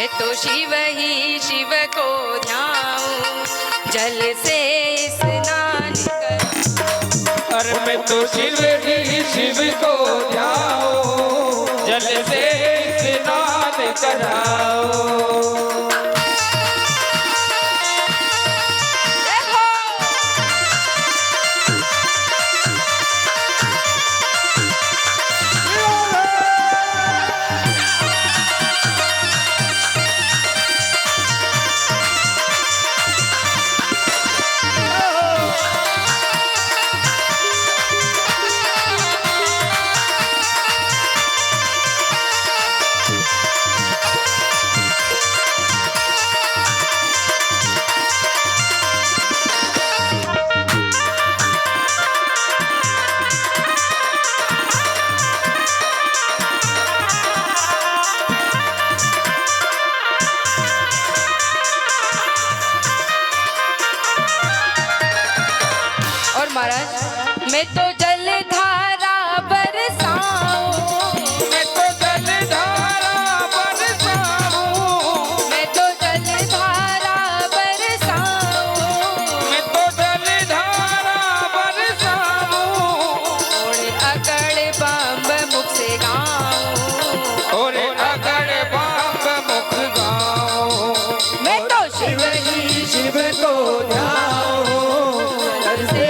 मैं तो शिव ही शिव को ध्याऊं, जल से स्नान कर। अरे मैं तो शिव ही शिव को ध्याऊं, जल से स्नान कराऊं। महाराज मैं तो जल धारा बरसाऊं, मैं तो जल धारा बरसाऊं, मैं तो जल धारा बरसाऊं, मैं तो जल धारा बरसाऊं। और अकड़ बम्ब मुख से गाऊं, और अकड़ बम्ब मुख गाऊं। मैं तो शिव ही शिव को ध्याऊं, जल से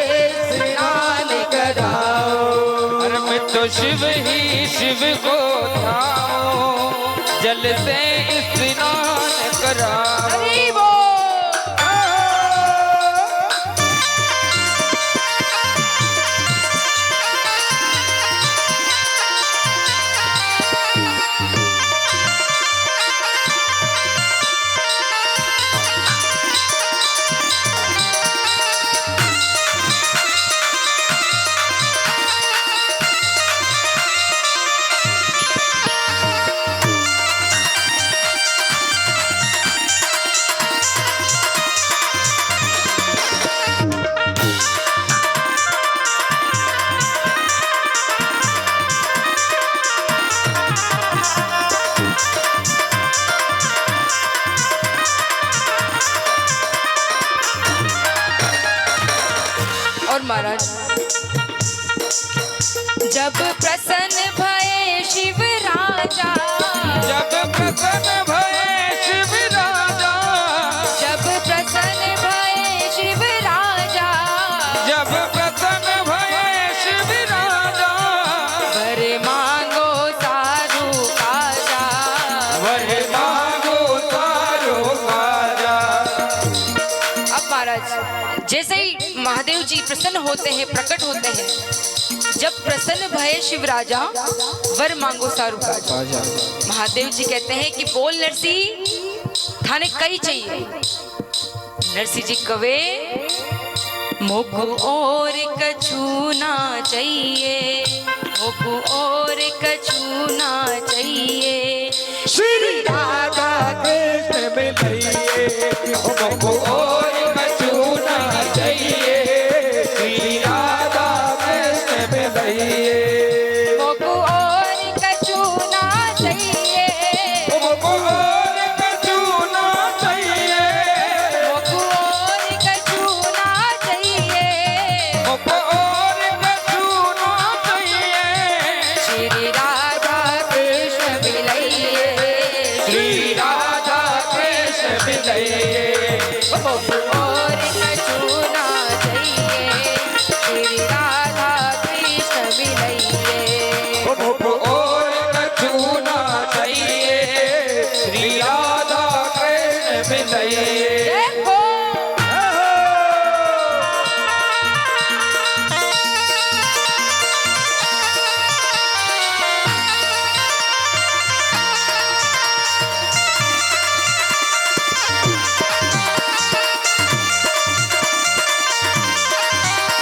तो शिव ही शिव को ध्याऊं, जल से स्नान कराऊं। और महाराज जब प्रसन्न भये शिव राजा, जब प्रसन्न भये शिव राजा, जब प्रसन्न भये शिव राजा, जब प्रसन्न भये शिव राजा, वर मांगो सारू काजा, वर मांगो सारू काजा। अब महाराज जैसे ही महादेव जी प्रसन्न होते हैं, प्रकट होते हैं, जब प्रसन्न भये शिव राजा वर मांगो सारू काजा। महादेव जी कहते हैं कि बोल नरसी थाने कई चाहिए। नरसी जी कवे मोकु और कछु ना चाहिए, मोकु और कछु ना चाहिए, श्री राधा कृष्ण मिलइए, मोकु और कछु ना चाहिए, श्री राधा कृष्ण मिलइए। मोकु और कछु ना चाहिए, मोकु और कछु ना चाहिए, मोकु और कछु ना चाहिए, मोकु और कछु ना चाहिए, श्री राधा कृष्ण मिलइए, श्री राधा कृष्ण मिलइए। मोकु और कछु ना चाहिए, श्री राधा कृष्ण मिलइए। मोकु और कछु ना चाहिए, श्री राधा कृष्ण मिलइए। देखो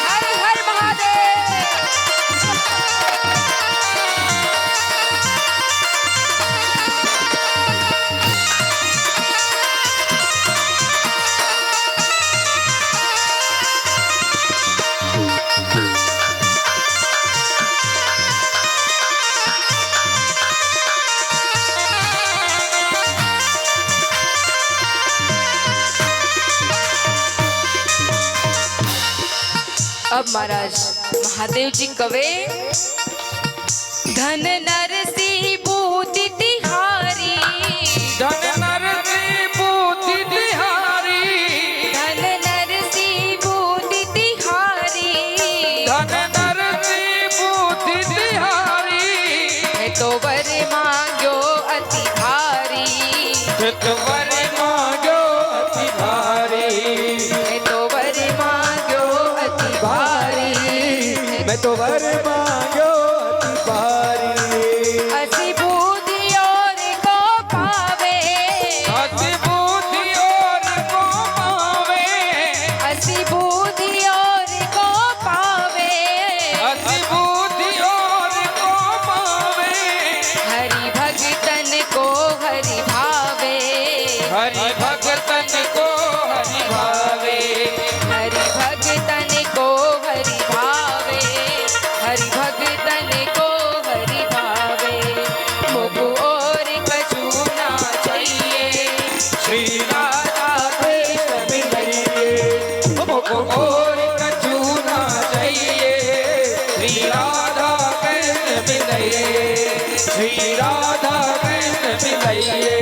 हर हर महादेव। अब महाराज महादेव जी कवे धन नरसी बूति तिहारी, धन नरसी बूति तिहारी, धन नरसी बूति तिहारी, धन नरसी बूति तिहारी। मैं तो वर मांग्यो अति भारी, मैं तो वर मांग्यो अति भारी, मैं तो वर मांग्यो अति भारी, मैं तो वर मांग्यो अति भारी। अति बुद्धि और को पावे, अति बुद्धि और को पावे, अति बुद्धि और को पावे, अति बुद्धि और को पावे। हरि भगतन को हरि भावे, हरि भगतन को हरि भावे, हरि भगतन को हरि भावे, हरि भगतन को हरि भावे। मुझको और कछु ना चाहिए, श्री राधा कृष्ण मिलइए। मुझको और कछु ना चाहिए, श्री राधा कृष्ण मिलइए। श्री राधा कृष्ण मिलइए,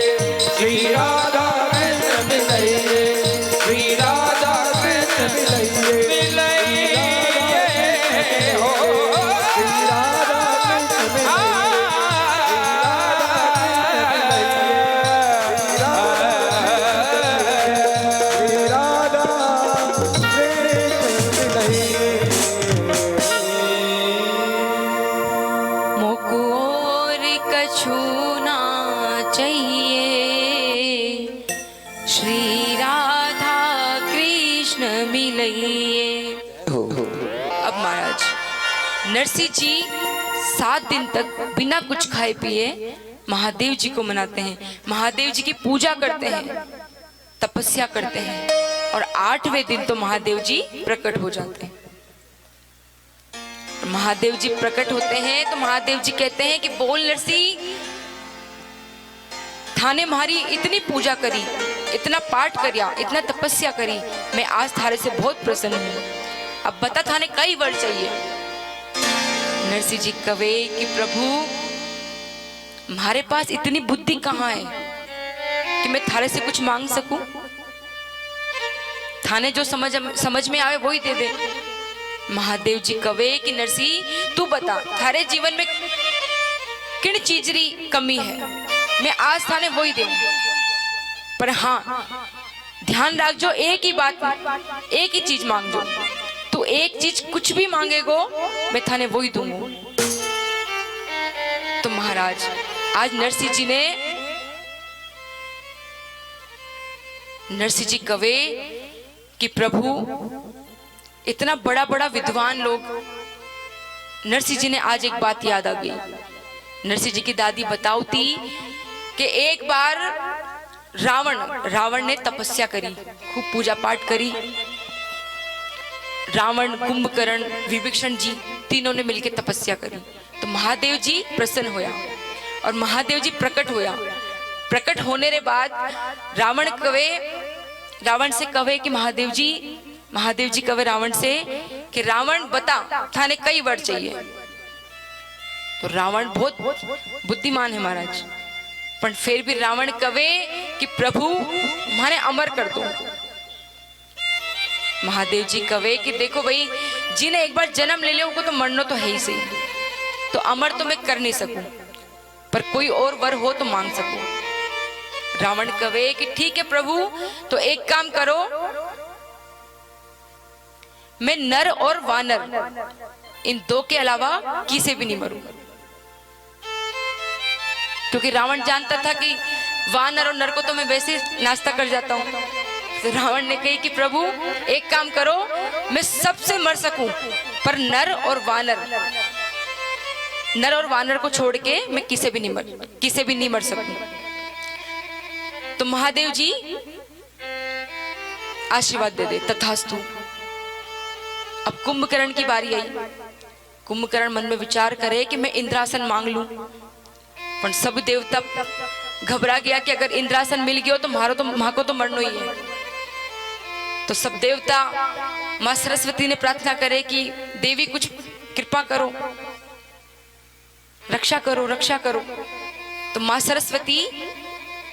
श्री राधा कृष्ण मिलइए, श्री राधा कृष्ण मिलइए। मिलइए हो श्री राधा कृष्ण मुझको और कछु ना चाहिए, श्री राधा कृष्ण मिलइए। अब महाराज नरसिंह जी 7 दिन तक बिना कुछ खाए पिए महादेव जी को मनाते हैं, महादेव जी की पूजा करते हैं, तपस्या करते हैं और 8वें दिन तो महादेव जी प्रकट हो जाते हैं। महादेव जी प्रकट होते हैं तो महादेव जी कहते हैं कि बोल नरसिंह, थाने हमारी इतनी पूजा करी, इतना पाठ करिया, इतना तपस्या करी, मैं आज थारे से बहुत प्रसन्न हूँ। अब बता थाने कई वर चाहिए। नरसिंह जी कवे कि प्रभु हमारे पास इतनी बुद्धि कहाँ है कि मैं थारे से कुछ मांग सकूं? थाने जो समझ में आवे वही दे दे। महादेव जी कवे कि नरसिंह तू बता थारे जीवन में किन चीज री कमी है, मैं आज थाने वही दे। पर हाँ ध्यान रख जो एक ही बात, एक ही चीज मांग जो, तू एक चीज कुछ भी मांगेगो मैं थाने वही दूंगा। तो महाराज आज नरसिंह जी कवे कि प्रभु इतना बड़ा बड़ा विद्वान लोग, नरसिंह जी ने आज एक बात याद आ गई। नरसिंह जी की दादी बताती कि एक बार रावण ने तपस्या करी, खूब पूजा पाठ करी। रावण, कुंभकर्ण, विभीषण जी तीनों ने मिलकर तपस्या करी तो महादेव जी प्रसन्न होया और महादेव जी प्रकट होया। प्रकट होने के बाद रावण से कवे कि महादेव जी कवे रावण से कि रावण बता थाने कई वर चाहिए। तो रावण बहुत बुद्धिमान है महाराज, पर फिर भी रावण कवे कि प्रभु माने अमर कर दो। महादेव जी कवे कि देखो भाई जिन्हें एक बार जन्म ले लिया उनको तो मरना तो है ही सही, तो अमर तो मैं कर नहीं सकूं, पर कोई और वर हो तो मांग सकूं। रावण कवे कि ठीक है प्रभु, तो एक काम करो, मैं नर और वानर इन दो के अलावा किसी भी नहीं मरूंगा। क्योंकि रावण जानता था कि वानर और नर को तो मैं वैसे नाश्ता कर जाता हूं। तो रावण ने कही कि प्रभु एक काम करो, मैं सबसे मर सकूं पर नर और वानर को छोड़ के मैं किसी भी नहीं मर सकूं। तो महादेव जी आशीर्वाद दे दे, तथास्तु। अब कुंभकर्ण की बारी आई। कुंभकर्ण मन में विचार करे कि मैं इंद्रासन मांग लूं, पर सब देवता घबरा गया कि अगर इंद्रासन मिल गया तो मारो तो मां को तो मरना ही है। तो सब देवता माँ सरस्वती ने प्रार्थना करे कि देवी कुछ कृपा करो, रक्षा करो, रक्षा करो। तो माँ सरस्वती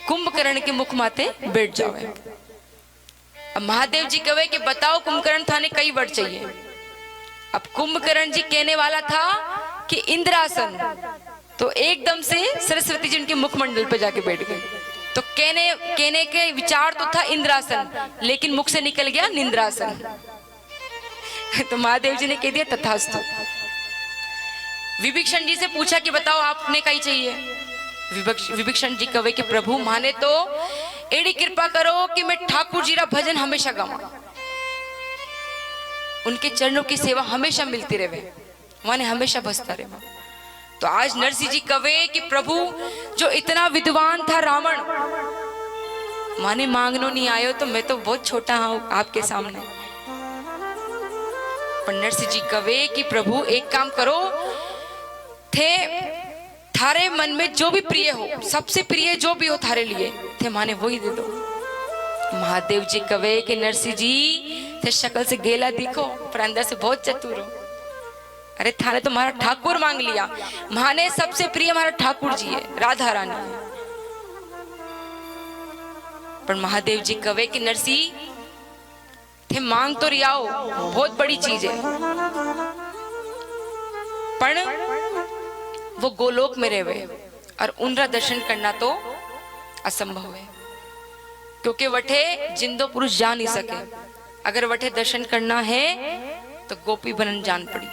कुंभकर्ण के मुख माते बैठ जावे। अब महादेव जी कहे कि बताओ कुंभकर्ण थाने कई वर चाहिए। अब कुंभकर्ण जी कहने वाला था कि इंद्रासन, तो एकदम से सरस्वती जी उनके मुखमंडल पे जाके बैठ गए। तो कहने के विचार तो था इंद्रासन, लेकिन मुख से निकल गया निंद्रासन। तो महादेव जी ने कह दिया तथास्तु। विभीषण जी से पूछा कि बताओ आपने कहीं चाहिए। विभीषण जी कहे कि प्रभु माने तो एड़ी कृपा करो कि मैं ठाकुर जी रा भजन हमेशा गाऊं, उनके चरणों की सेवा हमेशा मिलती रहे, माने हमेशा बसता रहे। तो आज नरसिंह जी कहे कि प्रभु जो इतना विद्वान था रावण, माने मांगनो नहीं आयो तो मैं तो बहुत छोटा हूं आपके सामने। पर नरसिंह जी कहे कि प्रभु एक काम करो, थे थारे मन में जो भी प्रिय हो, सबसे प्रिय जो भी हो थारे लिए थे, माने वही दे दो। महादेव जी कहे कि नरसिंह जी थे शक्ल से गेला दिखो पर अंदर से बहुत चतुर हो। अरे थाने तो हमारा ठाकुर मांग लिया, माने सबसे प्रिय हमारा ठाकुर जी है, राधा रानी है। पर महादेव जी कहे कि नरसिंह थे मांग तो रियाओ, बहुत बड़ी चीज है, पर वो गोलोक में रहे और उनका दर्शन करना तो असंभव है, क्योंकि वठे जिंदो पुरुष जा नहीं सके। अगर वठे दर्शन करना है तो गोपी बनन जान पड़ी।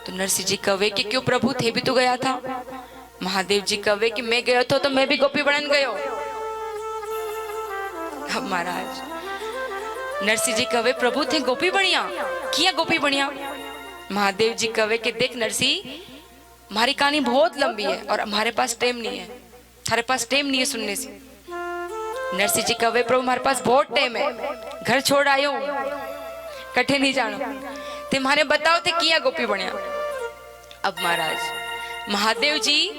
तो नरसिंह जी कहे कि क्यों प्रभु थे भी तो गया था। महादेव जी कहे कि मैं गया तो मैं भी गोपी बनन गयो। अब महाराज नरसिंह जी कहे प्रभु थे गोपी बनिया, किया गोपी बनिया। महादेव जी कहे कि देख नरसिंह, हमारी कहानी बहुत लंबी है और हमारे पास टाइम नहीं है, थारे पास टाइम नहीं है सुनने से। नरसिंह जी कहे प्रभु हमारे पास बहुत टाइम है, घर छोड़ आयो कठे नहीं जानो, ते माने बताओ थे किया गोपी बनिया। अब महाराज महादेव जी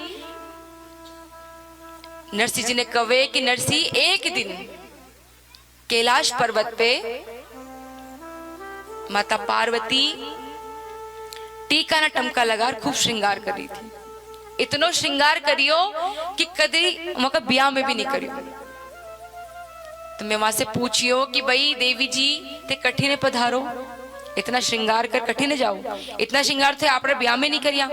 नरसिंह जी ने कहे कि नरसिंह एक दिन कैलाश पर्वत पे माता पार्वती टीका ना टमका लगा खूब श्रृंगार कर रही थी। इतनो श्रृंगार करियो कि कभी मौका ब्याह में भी नहीं करियो। तो मैं वहां से पूछियो कि भाई देवी जी ते कठिने पधारो, इतना श्रृंगार कर कठिने जाओ, इतना श्रृंगार थे आपने ब्याह में नहीं करिया।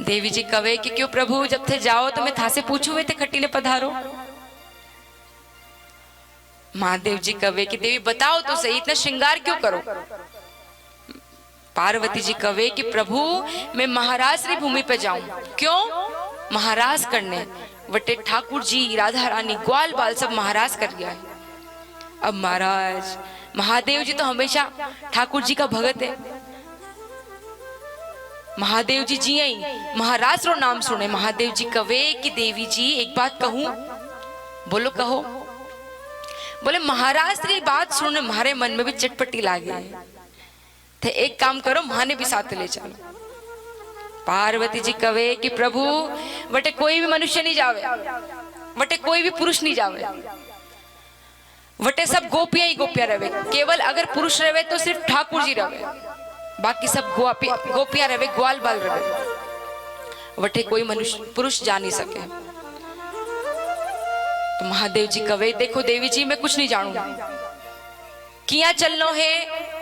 देवी जी कहे कि क्यों प्रभु जब थे जाओ तो मैं था से पूछू वे थे कठिने पधारो। महादेव जी कहे कि देवी बताओ तो सही, इतना श्रृंगार क्यों करो। पार्वती जी कहे कि प्रभु मैं महाराज री भूमि पे जाऊं, क्यों महाराज करने, वटे ठाकुर जी राधा रानी ग्वाल बाल सब महाराज कर गया है। अब महाराज महादेव जी तो हमेशा ठाकुर जी का भगत है। महादेव जी जी ही महाराज रो नाम सुने। महादेव जी कहे कि देवी जी एक बात कहूं। बोलो कहो। बोले महाराज री बात सुनने हमारे मन में भी चटपटी लागे थे, एक काम करो माने भी साथ ले चलो। पार्वती जी कहे कि प्रभु वटे कोई भी मनुष्य नहीं जावे, वटे कोई भी पुरुष नहीं जावे, वटे सब गोपियां ही गोपियां रहे। केवल अगर पुरुष रहे तो सिर्फ ठाकुर जी रहे, बाकी सब गोपियां रहे, ग्वाल बाल रहे, वटे कोई मनुष्य पुरुष जा नहीं सके। तो महादेव जी कहे देखो देवी जी मैं कुछ नहीं जानू, किया चलनो है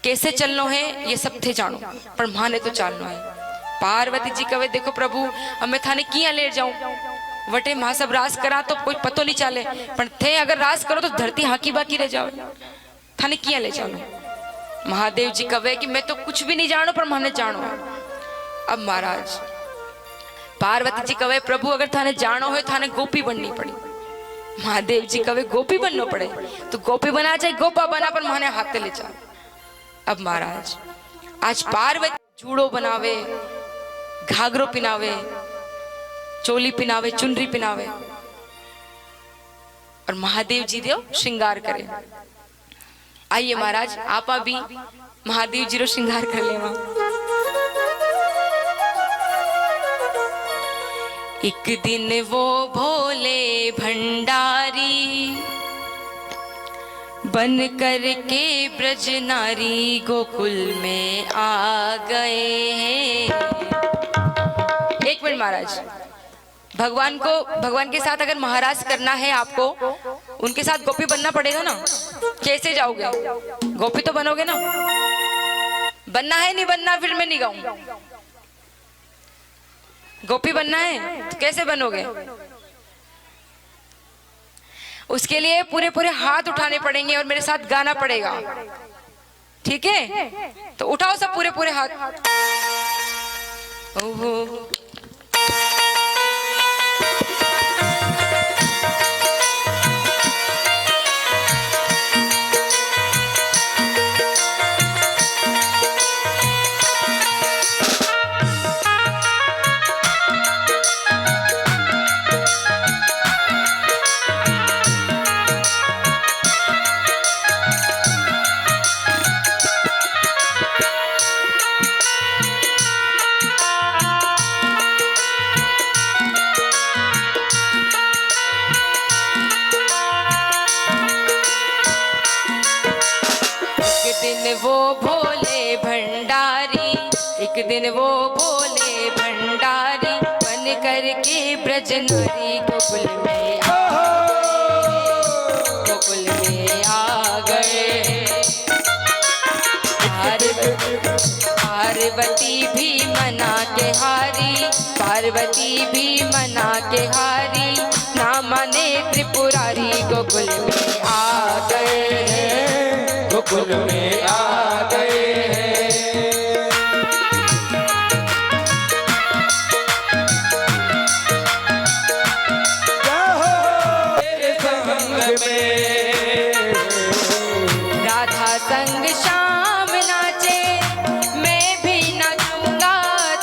कैसे चलनो है ये सब थे जानो, पर माने तो चलनो है। पार्वती जी कहे देखो प्रभु अब मैं थाने किया ले जाऊं, वटे मां सब रास करा तो कोई पतो नहीं चले, पर थे अगर रास करो तो धरती हाकी बाकी रह जाओ, थाने किया ले जाओ। महादेव जी कहे कि मैं तो कुछ भी नहीं जानो पर माने जानो है। अब महाराज पार्वती जी कहे प्रभु अगर थाने जानो है थाने गोपी बननी पड़ी। महादेव जी कहे गोपी बनना पड़े तो गोपी बना जाए, गोपा बना पर माने हाथ ले जा। अब महाराज आज पार्वती जूड़ो बनावे, घाघरो पिनावे, चोली पिनावे, चुनरी पिनावे और महादेव जी देव श्रृंगार करे। आइए महाराज आप भी महादेव जी रो श्रृंगार कर ले। एक दिन वो भोले भंडारी बन कर के ब्रज नारी गोकुल में आ गए हैं। एक मिनट महाराज, भगवान के साथ अगर महाराज करना है आपको, उनके साथ गोपी बनना पड़ेगा ना। कैसे जाओगे? गोपी तो बनोगे ना। बनना है नहीं बनना, फिर मैं नहीं गाऊं। गोपी बनना है तो कैसे बनोगे? उसके लिए पूरे पूरे हाथ उठाने पड़ेंगे और मेरे साथ गाना पड़ेगा। ठीक है, तो उठाओ सब पूरे पूरे हाथ। ओहो वो भोले भंडारी, एक दिन वो भोले भंडारी बन कर के ब्रज नारी गोकुल में आ गए। पार्वती भी मना के हारी, पार्वती भी मना के हारी, ना माने त्रिपुरारी गोकुल में आ गए, गोकुल में आ गए हैं। तेरे संग में राधा संग श्याम नाचे, मैं भी नाचूंगा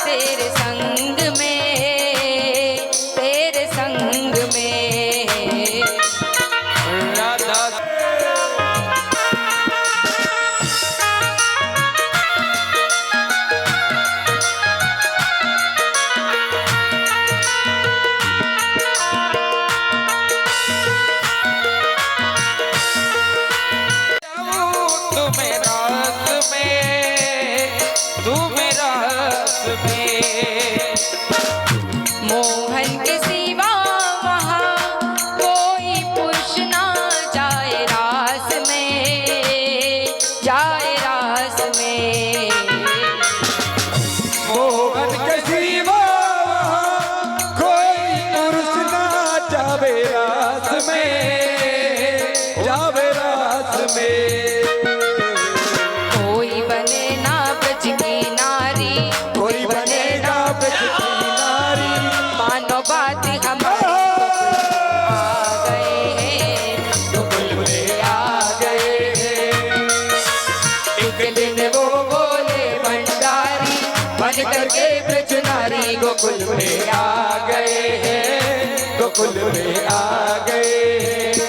तेरे संग में, तेरे संग में। राधा मोहन के सिवा वहाँ कोई पुरुष ना जाए रास में, जाए रास में। मोहन के सिवा कोई पुरुष ना जावे रास में, जावे रास में। कोई बने ना ब्रज की नारी, कोई बने ना ब्रज की नारी, मानो बात हमारी आ गए हैं, गोकुल में आ गए हैं। एक दिन वो भोले भंडारी बन करके ब्रज नारी गोकुल में आ गए हैं, गोकुल में आ गए हैं।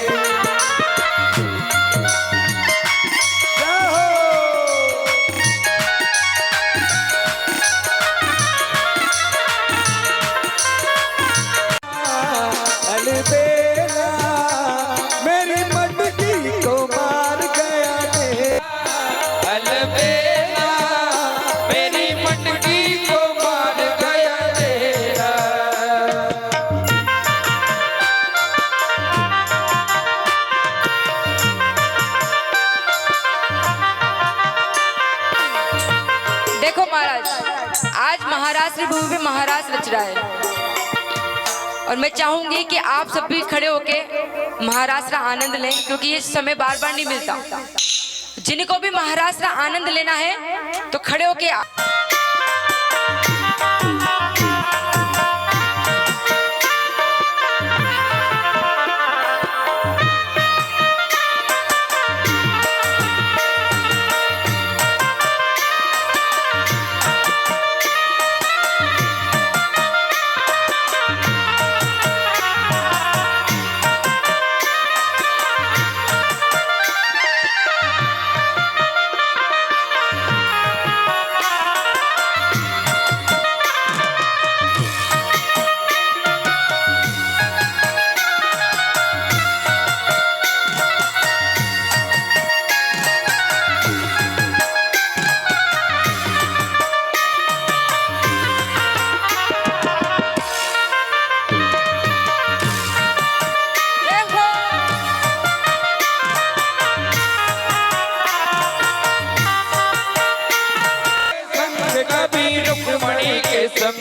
अलबेला मेरी मटकी को मार गया तेरा, अलबेला मेरी मटकी को मार गया तेरा। देखो महाराज, आज महाराष्ट्र भूमि पे महाराज रच रहा है और मैं चाहूंगी कि आप सब भी खड़े होके महाराष्ट्र का आनंद लें, क्योंकि ये समय बार बार नहीं मिलता। जिनको भी महाराष्ट्र का आनंद लेना है तो खड़े होके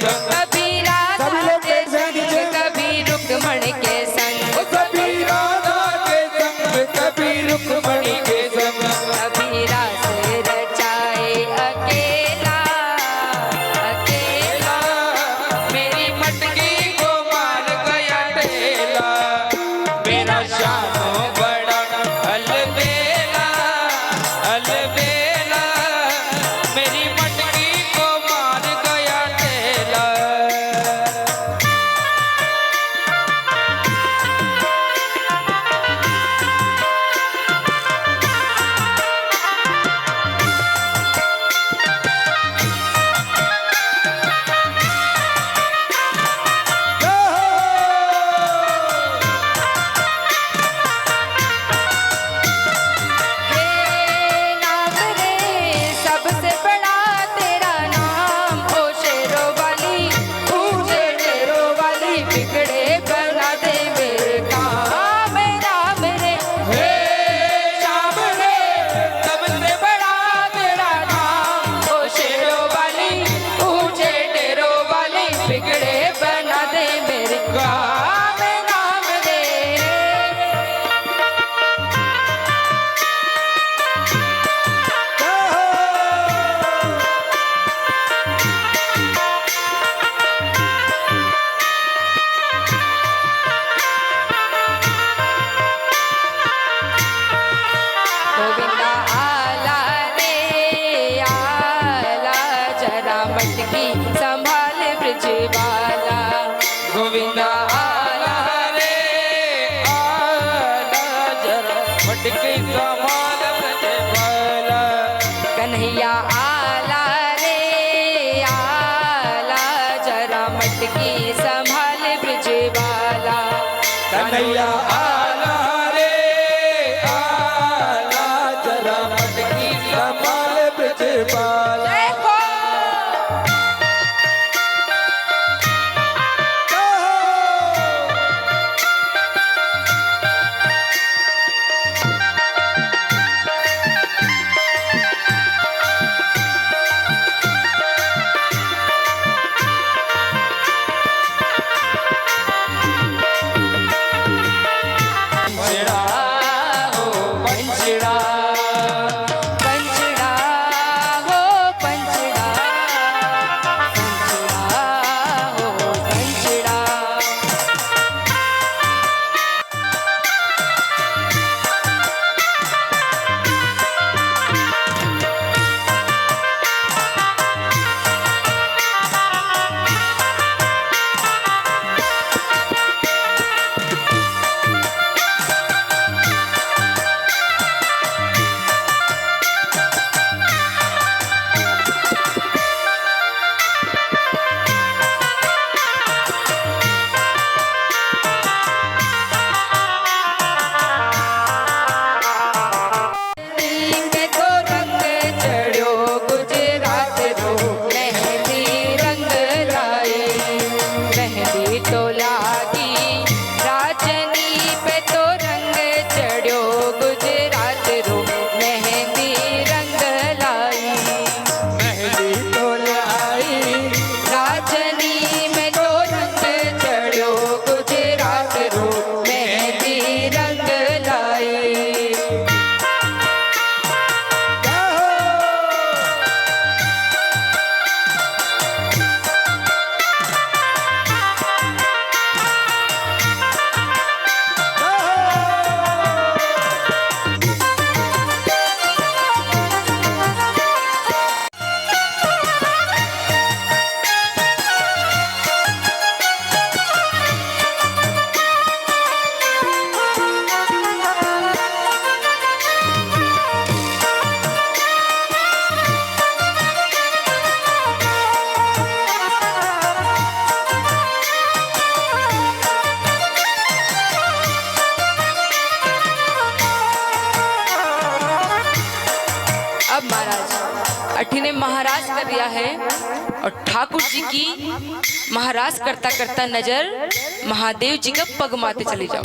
संग, कभी राधा सभी लोग के बैठ जाएं नीचे। संग, कभी रुक्मण के संग, कभी राधा के संग, कभी रुक्मणी के संग, कभी रास रचाए अकेला अकेला, मेरी मटकी को मार गया ढेला, मेरा शानो बड़ा अलबेला अलबेला, मेरी मटकी को मार गया ढेला। हे नाम रे सबसे बड़ा तेरा नाम, ओ शेरों वाली ऊंचे डेरों वाली, बिगड़े बना दे मेरे काम, राम रे हे श्याम रे सबसे बड़ा तेरा नाम, ओ शेरों वाली ऊंचे डेरों वाली, बिगड़े बना दे मेरे काम, राम रे। गोविंदा आला रे आला, जरा मटकी संभाल ब्रज वाला, गोविंदा आला रे आला, जरा मटकी संभाल ब्रज वाला, कन्हैया आला रे आला, जरा मटकी संभाल ब्रज वाला, कन्हैया आला रे आला, जरा मटकी संभाल ब्रज वाला। जय हो। पंचड़ा हो पंचड़ा, पंचड़ा हो पंचड़ा, पंचड़ा हो पंचड़ा, में तो रंग चढ़ो गुजरात रो, मेहंदी रंग लाई, मेहंदी तो लागी राजनी पे तो रंग चढ़ो गुजरात रो, मेहंदी रंग लाई, मेहंदी तो लाई राजनी में तो रंग चढ़ो गुजरात रो, मेहंदी रंग लाई। अब महाराज अठी ने महाराज कर दिया है और ठाकुर जी की महाराज करता करता नजर महादेव जी का पग माते चले जाओ।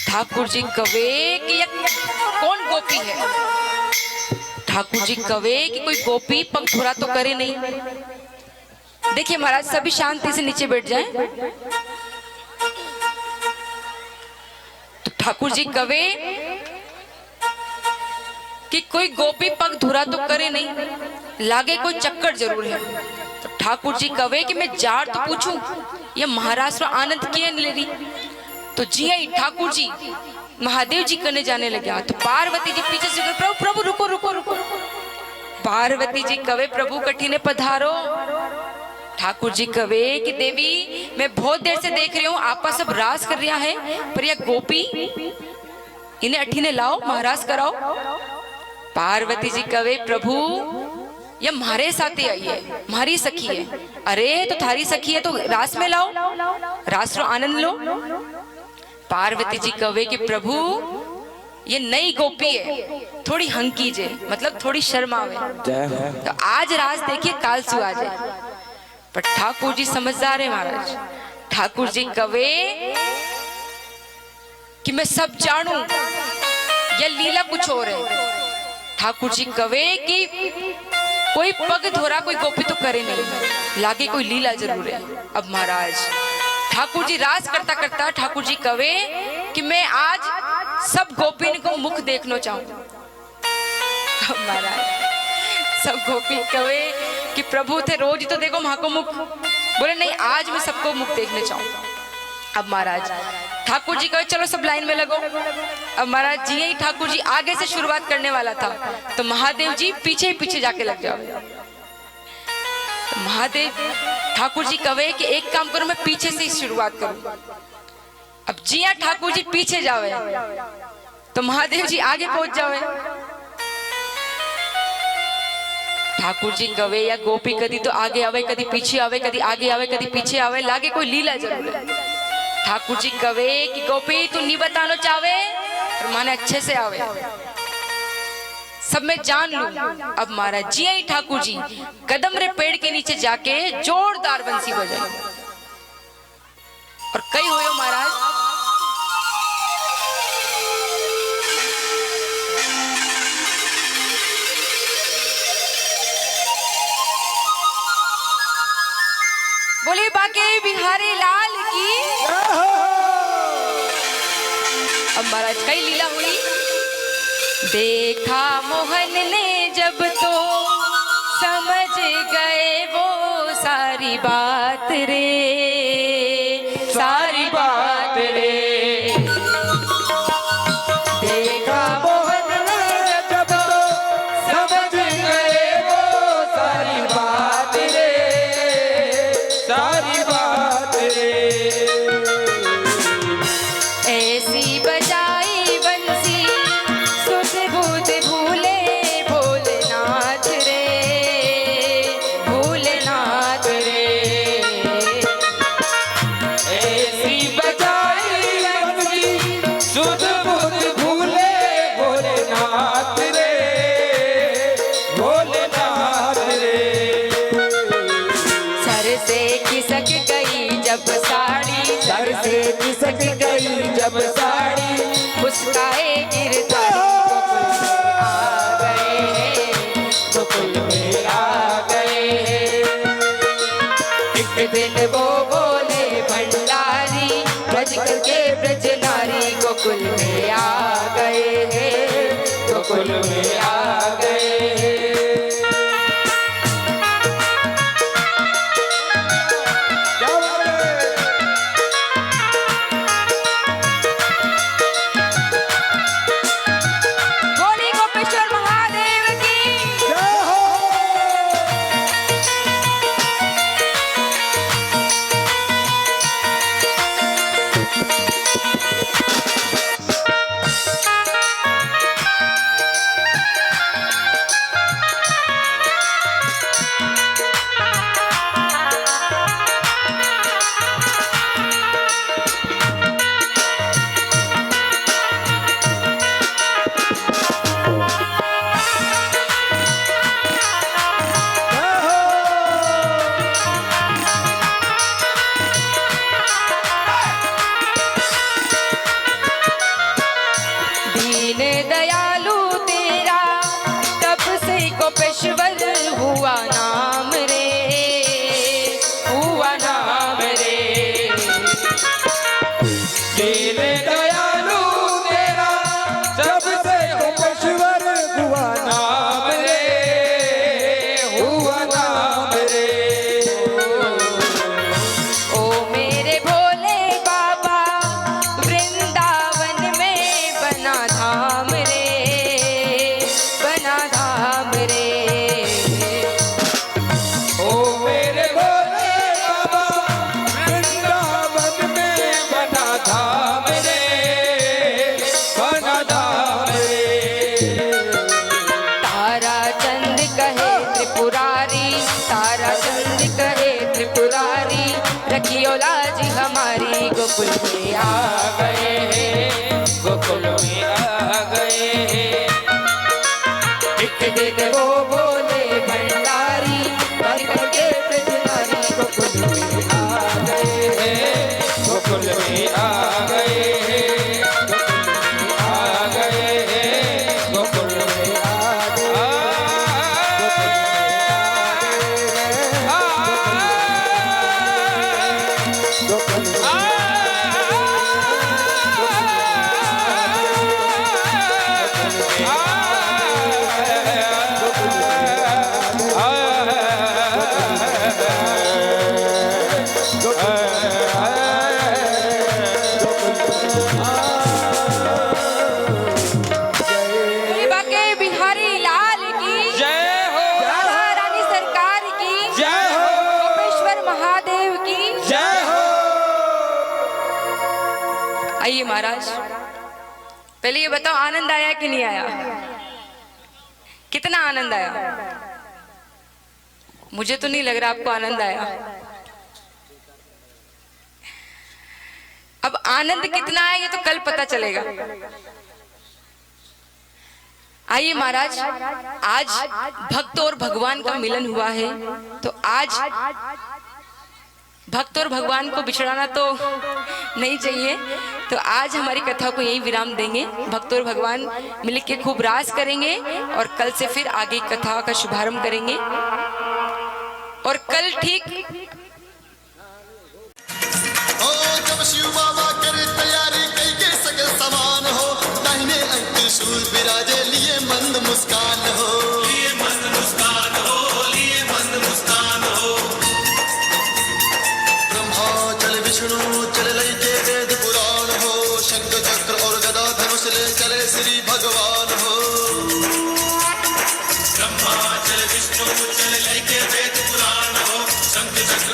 ठाकुर जी कवे कि कौन गोपी है? ठाकुर जी कवे कि कोई गोपी पग थोड़ा तो करे नहीं। देखिए महाराज, सभी शांति से नीचे बैठ जाएं। तो ठाकुर जी कवे कि कोई गोपी पग धुरा तो करे नहीं, लागे कोई चक्कर जरूर है। तो ठाकुर जी कवे कि मैं जार तो पूछूं, ये महाराष्ट्र आनंद किए नहीं ले रही। तो जी आई ठाकुर जी महादेव जी करने जाने लगे। तो पार्वती जी पीछे से प्रभु प्रभु रुको रुको रुको। पार्वती जी कवे प्रभु कठिने पधारो। ठाकुर जी कवे कि देवी मैं बहुत देर से देख रही हूँ आपा सब रास कर रहा है, पर यह गोपी इन्हें अठीने लाओ, महाराज कराओ। पार्वती जी कवे प्रभु ये हमारे साथ आई है, हमारी सखी है। अरे तो थारी सखी है तो रास में लाओ, रास रो आनंद लो। पार्वती जी कवे कि प्रभु ये नई गोपी है, थोड़ी हंकी जे, मतलब थोड़ी शर्मावे, तो आज रास देखिए काल सु आ जाए। पर ठाकुर जी समझदार है महाराज। ठाकुर जी कवे कि मैं सब जानू, यह लीला कुछ और है। ठाकुर जी कवे कि कोई पग धोरा कोई गोपी तो करे नहीं, लागे कोई लीला जरूर है। अब महाराज ठाकुर जी राज करता करता ठाकुर जी कवे कि मैं आज सब गोपीन को मुख देखना चाहूं। महाराज सब गोपी कवे कि प्रभु थे रोज तो देखो वहां को मुख, बोले नहीं आज मैं सबको मुख देखने चाहूं। अब महाराज ठाकुर जी कहे चलो सब लाइन में लगो। अब महाराज जी ही ठाकुर जी आगे से शुरुआत करने वाला था, तो महादेव जी पीछे ही पीछे जाके लग जाओ। तो महादेव ठाकुर जी कहे कि एक काम करो, मैं पीछे से ही शुरुआत करूं। अब जिया ठाकुर जी पीछे जावे तो महादेव जी आगे पहुंच जावे। ठाकुर जी कवे या गोपी कदी तो आगे आवे, कदी पीछे आवे, कदी आगे आवे, कदी पीछे आवे, लागे कोई लीला जरूर है। ठाकुर जी कवे कि गोपी तू नहीं बताना चाहे और माने अच्छे से आवे, सब मैं जान लूं। अब महाराज जी आई ठाकुर जी कदम रे पेड़ के नीचे जाके जोरदार बंसी बजाई और कई होयो महाराज बोले बाके बिहारी लाल की। अब महाराज कई लीला हुई। देखा मोहन ने जब तो समझ गए वो सारी बात रे, सारी बात रे। देखा मोहन ने जब तो समझ गए वो सारी बात रे, सारी बात रे। ऐसी बजाई बंसी सुध बुध भूले भोलेनाथ रे, भोलेनाथ रे। ऐसी बजाई बंसी सुध बुध भूले भोलेनाथ रे, भोलेनाथ रे। सर से खिसक गई जब साड़ी, सर से खिसक गई जब साड़ी, मुस्काए गिरधारी आ गए हैं, गोकुल में आ गए हैं। एक दिन वो बोले भंडारी ब्रज करके ब्रज नारी गोकुल में आ गए हैं, गोकुल में आ गए हैं। बोली गोपेश्वर महादेव की। की औलाद हमारी गोकुल में आ गए हैं, गोकुल में आ गए हैं। एक दिन वो बोले भंडारी भर के ब्रजधारी गोकुल में आ गए हैं, गोकुल में आ गए हैं, आ गए हैं, गोकुल में आ गए बाके बिहारी लाल की जय हो, राधा रानी सरकार की जय हो, गोपेश्वर महादेव की जय हो। आइए महाराज, पहले ये बताओ आनंद आया कि नहीं आया? कितना आनंद आया? मुझे तो नहीं लग रहा आपको आनंद आया। अब आनंद कितना है ये तो कल पता चलेगा। आइए महाराज, आज भक्त और भगवान का मिलन हुआ है, तो आज भक्त और भगवान को बिछड़ाना तो नहीं चाहिए, तो आज हमारी कथा को यही विराम देंगे। भक्त और भगवान मिल के खूब रास करेंगे और कल से फिर आगे कथा का शुभारंभ करेंगे। और कल ठीक जब शिव बाबा करे तैयारी कई के सकल समान हो, दाहिने अंक शूल विराजे लिए मंद मुस्कान हो, लिए मंद मुस्कान हो, लिए मंद मुस्कान हो। ब्रह्मा चले विष्णु चले लई के वेद पुराण हो, शंख चक्र और गदा धनुष ले चले श्री भगवान हो। ब्रह्मा चले विष्णु चले लई के वेद पुराण हो, शंख चक्र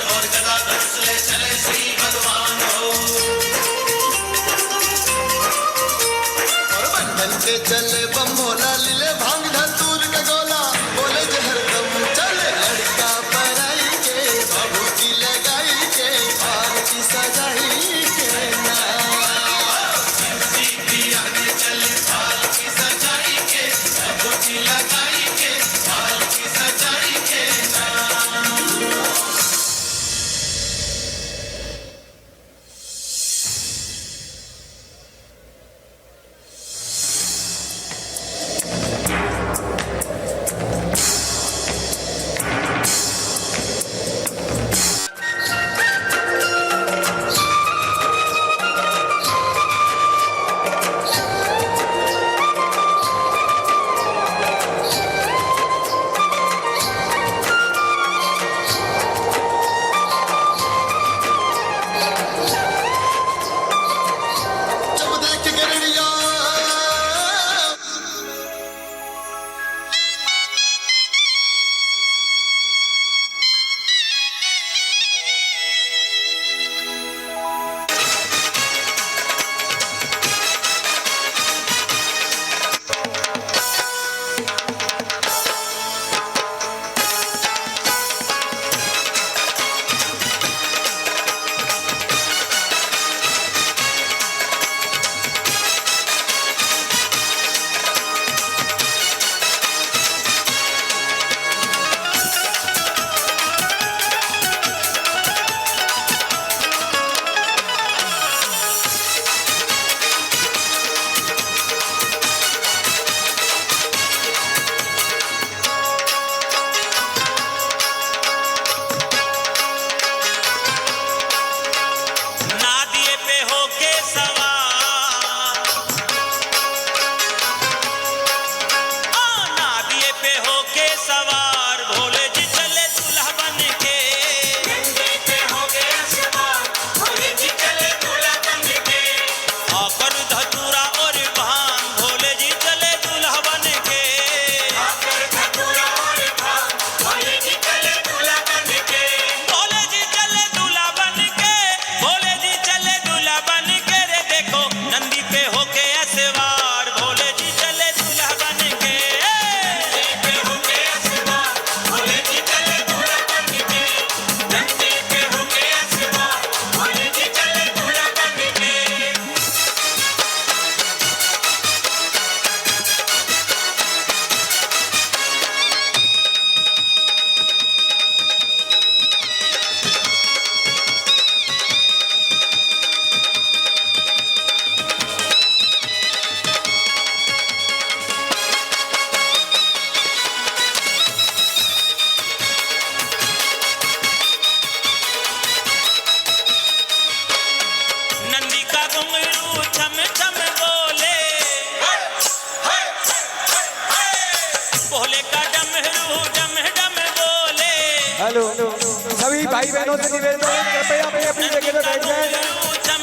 भक्तजनों से निवेदन है कृपया अपनी अपनी जगह पे बैठ जाएं,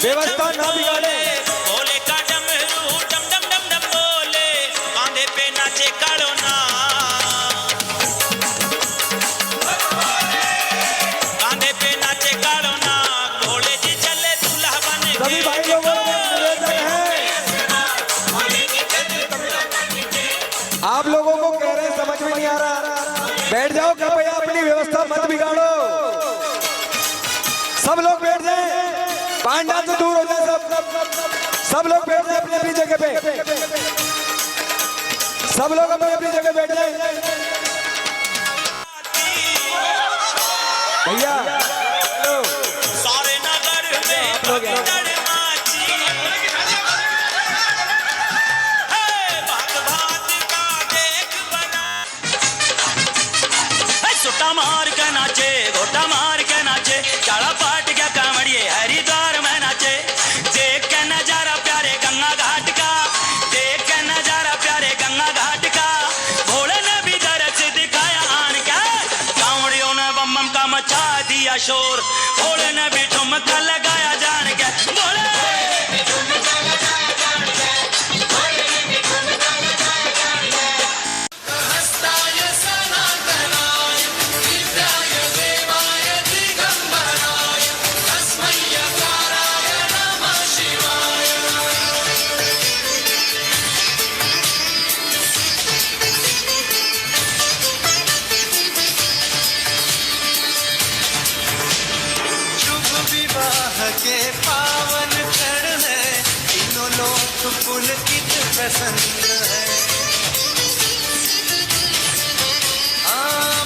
व्यवस्था ना बिगाड़े। भोले का डमरू डम डम डम डम बोले, कांधे पे नाचे कालो ना, कांधे पे नाचे कालो ना, भोले जी चले दूल्हा बन के। सभी भाई लोगों से निवेदन है, आप लोगों को कह रहे हैं समझ में नहीं आ रहा, बैठ जाओ कृपया, अपनी व्यवस्था मत बिगाड़ो। सब लोग बैठ जाएं, पांडाल से दूर हो जाए, सब लोग बैठ जाएं अपनी अपनी जगह पे, सब लोग अपनी अपनी जगह बैठ जाएं। भैया सारे नगर में भगदड़ माची, हे भात भात का देख बना, हे सुट्टा मार के नाचे, घोटा मार के नाचे, चाड़ा पाट के कांवड़िए हरिद्वार में नाचे। देख के नजारा प्यारे गंगा घाट का, देख के नजारा प्यारे गंगा घाट का, भोले ने भी दरस दिखाया आन के, कांवड़ियों ने बम बम का मचा दिया शोर, भोले ने भी ठुमका लगाया जान के, भोले हस्ताय सनातनाय विद्याय देवाय दिगंबराय तस्मै यकाराय नमः शिवाय। शुभ विवाह के पावन क्षण है, तीनों लोक पुलकित प्रसन्न है।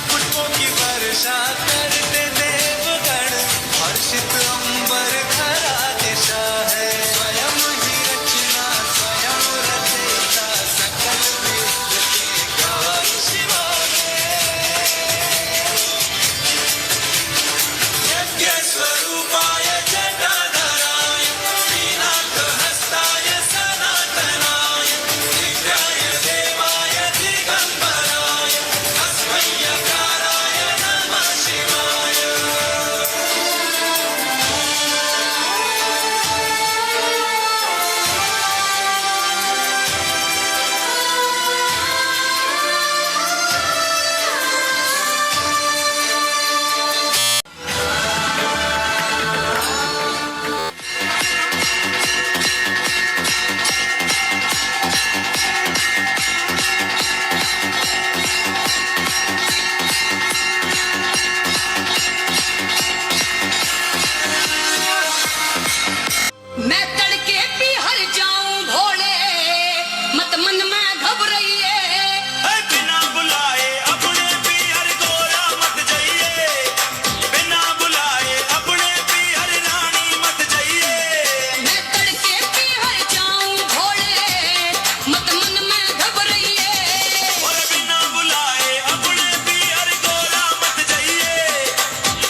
पुष्पों की वर्षा करते देवगण, हर्षित अंबर धरा दिशा है। स्वयं ही रचना स्वयं रचयिता, सकल विश्व के गाय शिवा है। यज्ञ स्वरूपाय जटाधराय, श्रीनाथ हस्ताय सनातनाय, विद्याय देवाय दिगंबराय तस्मै यकाराय नमः शिवाय। मैं तड़के भी हर जाऊं भोले, मत मन में घबराइए। बिना बुलाए अपने पियर गोरा मत जाइए, बिना बुलाए अपने पियर रानी मत जाइए। मैं तड़के भी हर जाऊं भोले, मत मन में घबराइए। और बिना बुलाए अपने पियर गोरा मत जाइए,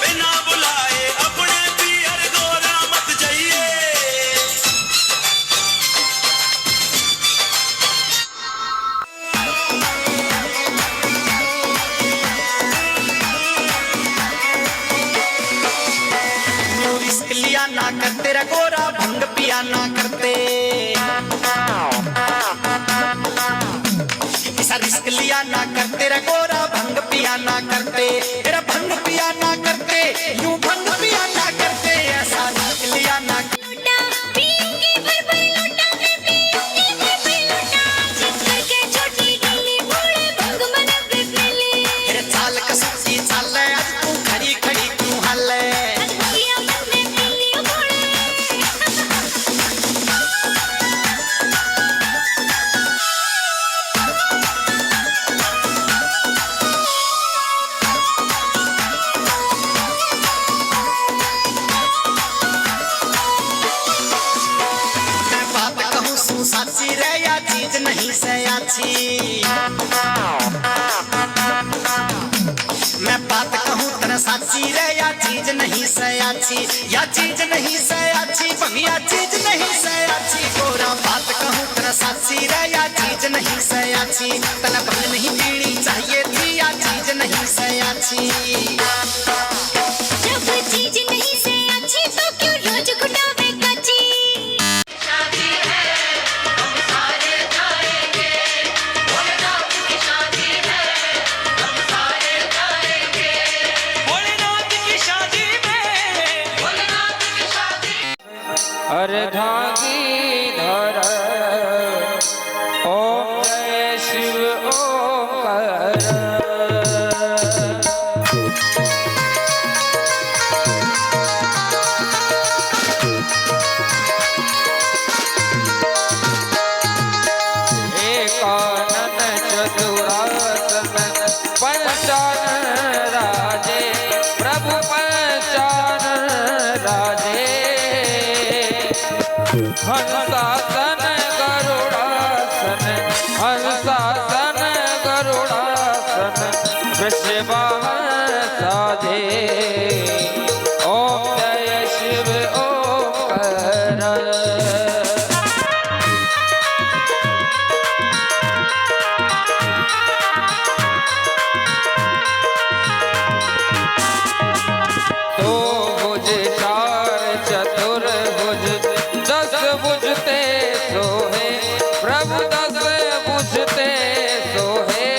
बिना बुलाए अपने पियर गोरा मत जाइए। न्यू रिस्क लिया ना कर, तेरा गोरा भंग पिया ना करते, ऐसा रिस्क लिया ना कर, तेरा गोरा भंग पिया ना करते, तेरा भंग पिया ना करते, यूं भंग पिया ना करते, ऐसा रिस्क लिया ना कर। लोटा पीऊंगी भर भर लोटा, मैं पीऊंगी भर भर लोटा, जिद करके छोटी डली भोले भंग मन बिफली। तेरे चाल कसुती चाल है, आज तू खड़ी खड़ी क्यों हाल है? किया मन में पीली भोले। मैं बात कहूँ सू साची रे या चीज नहीं सयाची, मैं बात कहूँ तेरा साची रे या चीज नहीं सयाची, या चीज नहीं सयाची, बढ़िया चीज नहीं सयाची, गोरा बात कहूँ तेरा साची रे या चीज नहीं सयाची, तना भंग नहीं पीनी चाहिए थी, या चीज नहीं सयाची। जब चीज अर्धांगी धर ओम जय शिव ओंकार। एकानन चतुरासन पंचानन राजे प्रभु पंचानन राजे। हंसासन गरुड़ासन हंसासन गरुड़ासन वृषभासन साधे ओम जय शिव ओंकार। दो भुज चार चतुर्भुज दस भुजते सोहे प्रभु दस भुजते सोहे।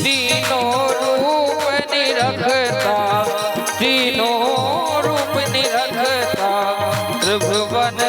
तीनों रूप निरखता तीनों रूप निरखता त्रिभुवन